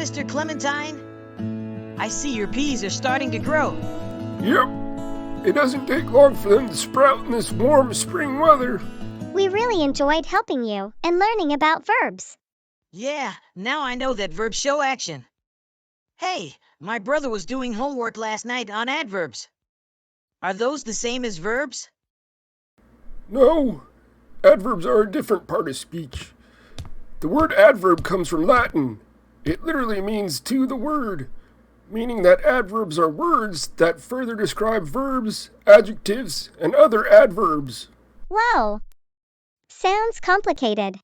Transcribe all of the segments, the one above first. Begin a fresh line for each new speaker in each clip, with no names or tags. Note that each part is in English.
Mr. Clementine. I see your peas are starting to grow.
Yep. It doesn't take long for them to sprout in this warm spring weather.
We really enjoyed helping you and learning about verbs.
Yeah, now I know that verbs show action. Hey, my brother was doing homework last night on adverbs. Are those the same as verbs?
No, adverbs are a different part of speech. The word adverb comes from Latin. It literally means to the word, meaning that adverbs are words that further describe verbs, adjectives, and other adverbs.
Wow. Sounds complicated.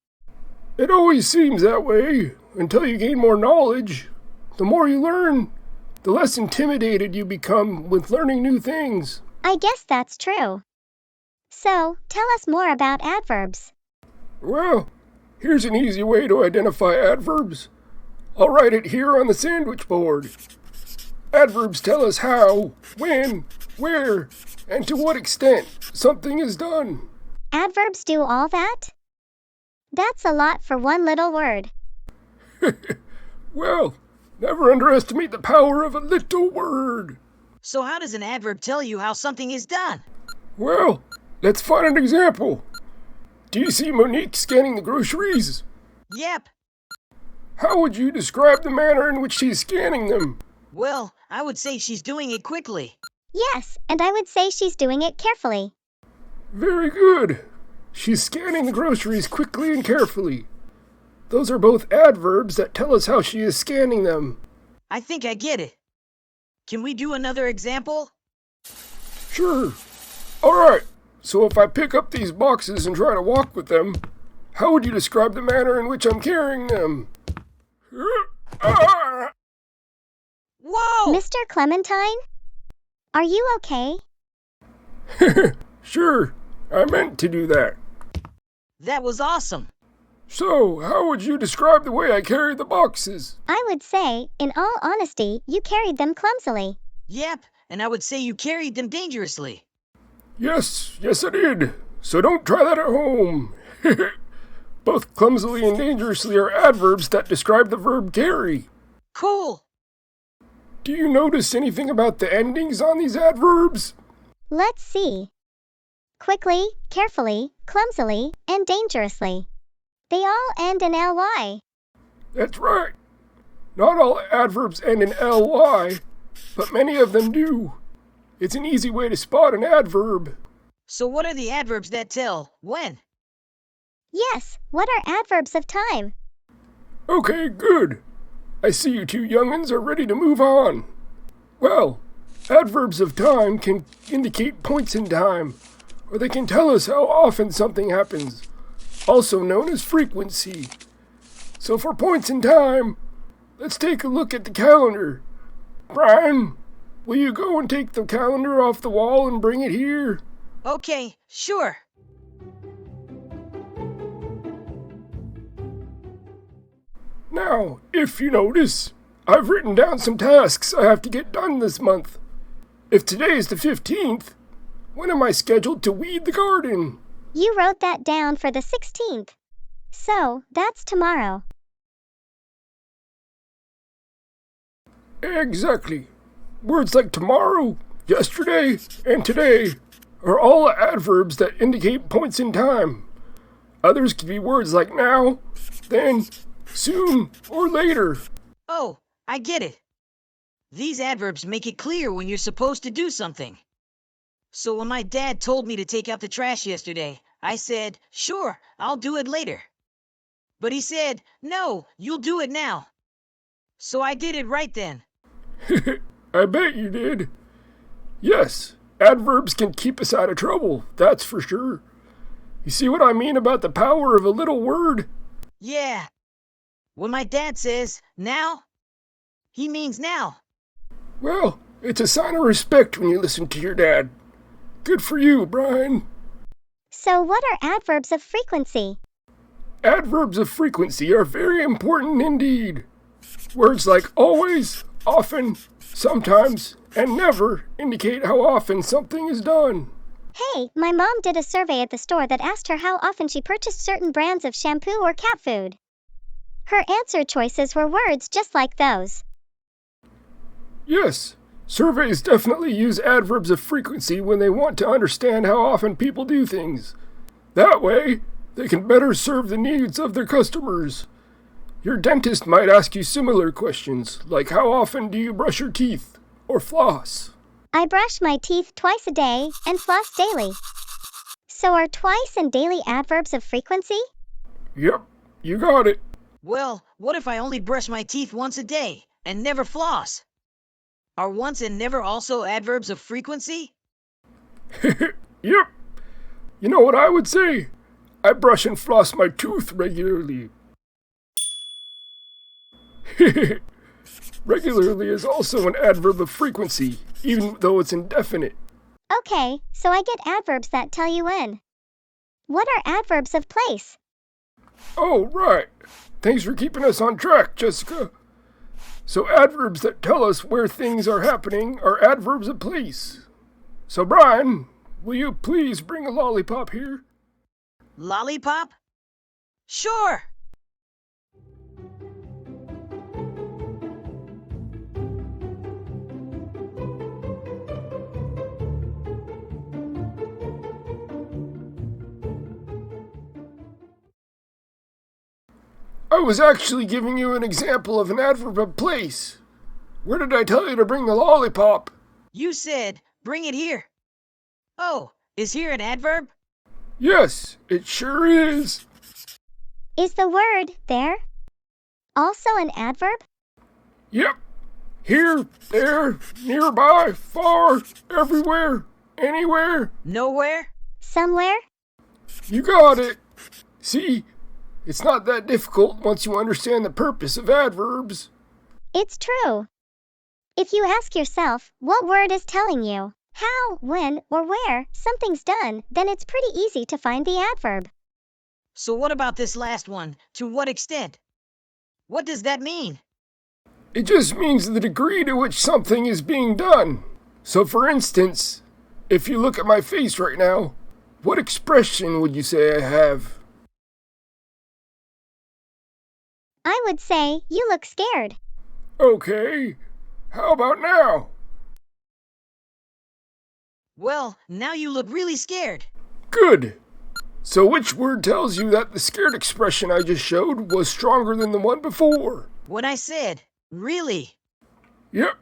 It always seems that way until you gain more knowledge. The more you learn, the less intimidated you become with learning new things.
I guess that's true. So, tell us more about adverbs.
Well, here's an easy way to identify adverbs. I'll write it here on the sandwich board. Adverbs tell us how, when, where, and to what extent something is done.
Adverbs do all that? That's a lot for one little word.
Well, never underestimate the power of a little word.
So how does an adverb tell you how something is done?
Well, let's find an example. Do you see Monique scanning the groceries?
Yep.
How would you describe the manner in which she's scanning them?
Well, I would say she's doing it quickly.
Yes, and I would say she's doing it carefully.
Very good. She's scanning the groceries quickly and carefully. Those are both adverbs that tell us how she is scanning them.
I think I get it. Can we do another example?
Sure. All right. So if I pick up these boxes and try to walk with them, how would you describe the manner in which I'm carrying them?
Whoa!
Mr. Clementine? Are you okay?
Sure. I meant to do that.
That was awesome.
So, how would you describe the way I carry the boxes?
I would say, in all honesty, you carried them clumsily.
Yep, and I would say you carried them dangerously.
Yes I did. So don't try that at home. Both clumsily and dangerously are adverbs that describe the verb carry.
Cool.
Do you notice anything about the endings on these adverbs?
Let's see. Quickly, carefully, clumsily, and dangerously. They all end in ly.
That's right. Not all adverbs end in ly, but many of them do. It's an easy way to spot an adverb.
So what are the adverbs that tell when?
Yes, what are adverbs of time?
Okay, good. I see you two young'uns are ready to move on. Well, adverbs of time can indicate points in time, or they can tell us how often something happens, also known as frequency. So for points in time, let's take a look at the calendar. Brian, will you go and take the calendar off the wall and bring it here?
Okay, sure.
Now, if you notice, I've written down some tasks I have to get done this month. If today is the 15th, when am I scheduled to weed the garden?
You wrote that down for the 16th. So, that's tomorrow.
Exactly. Words like tomorrow, yesterday, and today are all adverbs that indicate points in time. Others could be words like now, then, soon, or later.
Oh, I get it. These adverbs make it clear when you're supposed to do something. So when my dad told me to take out the trash yesterday, I said, sure, I'll do it later. But he said, no, you'll do it now. So I did it right then.
I bet you did. Yes, adverbs can keep us out of trouble, that's for sure. You see what I mean about the power of a little word?
Yeah. When my dad says, now, he means now.
Well, it's a sign of respect when you listen to your dad. Good for you, Brian.
So what are adverbs of frequency?
Adverbs of frequency are very important indeed. Words like always, often, sometimes, and never indicate how often something is done.
Hey, my mom did a survey at the store that asked her how often she purchased certain brands of shampoo or cat food. Her answer choices were words just like those.
Yes, surveys definitely use adverbs of frequency when they want to understand how often people do things. That way, they can better serve the needs of their customers. Your dentist might ask you similar questions, like how often do you brush your teeth or floss?
I brush my teeth twice a day and floss daily. So are twice and daily adverbs of frequency?
Yep, you got it.
Well, what if I only brush my teeth once a day and never floss? Are once and never also adverbs of frequency?
Yep. You know what I would say? I brush and floss my tooth regularly. Regularly is also an adverb of frequency, even though it's indefinite.
Okay, so I get adverbs that tell you when. What are adverbs of place?
Oh, right. Thanks for keeping us on track, Jessica. So adverbs that tell us where things are happening are adverbs of place. So Brian, will you please bring a lollipop here?
Lollipop? Sure!
I was actually giving you an example of an adverb of place. Where did I tell you to bring the lollipop?
You said, bring it here. Oh, is here an adverb?
Yes, it sure is.
Is the word there also an adverb?
Yep. Here, there, nearby, far, everywhere, anywhere.
Nowhere?
Somewhere?
You got it. See, it's not that difficult once you understand the purpose of adverbs.
It's true. If you ask yourself what word is telling you how, when, or where something's done, then it's pretty easy to find the adverb.
So what about this last one? To what extent? What does that mean?
It just means the degree to which something is being done. So for instance, if you look at my face right now, what expression would you say I have?
I would say you look scared.
Okay, how about now?
Well, now you look really scared.
Good. So which word tells you that the scared expression I just showed was stronger than the one before?
When I said, really.
Yep.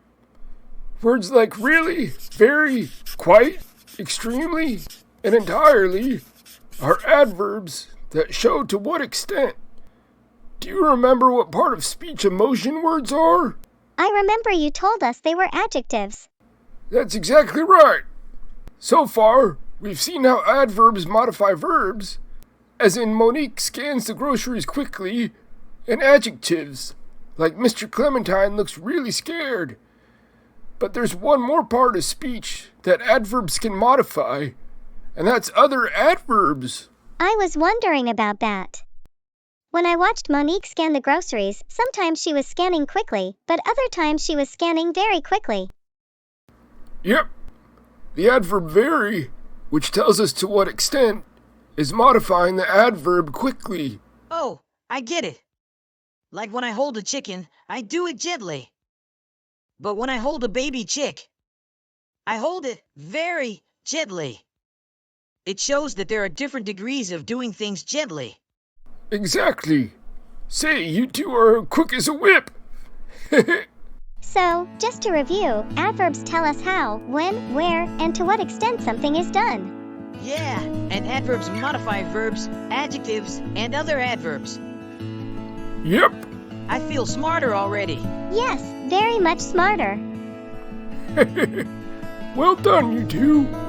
Words like really, very, quite, extremely, and entirely are adverbs that show to what extent. Do you remember what part of speech emotion words are?
I remember you told us they were adjectives.
That's exactly right. So far, we've seen how adverbs modify verbs, as in Monique scans the groceries quickly, and adjectives, like Mr. Clementine looks really scared. But there's one more part of speech that adverbs can modify, and that's other adverbs.
I was wondering about that. When I watched Monique scan the groceries, sometimes she was scanning quickly, but other times she was scanning very quickly.
Yep. The adverb very, which tells us to what extent, is modifying the adverb quickly.
Oh, I get it. Like when I hold a chicken, I do it gently. But when I hold a baby chick, I hold it very gently. It shows that there are different degrees of doing things gently.
Exactly. Say, you two are quick as a whip.
So, just to review, adverbs tell us how, when, where, and to what extent something is done.
Yeah, and adverbs modify verbs, adjectives, and other adverbs.
Yep.
I feel smarter already.
Yes, very much smarter.
Well done, you two.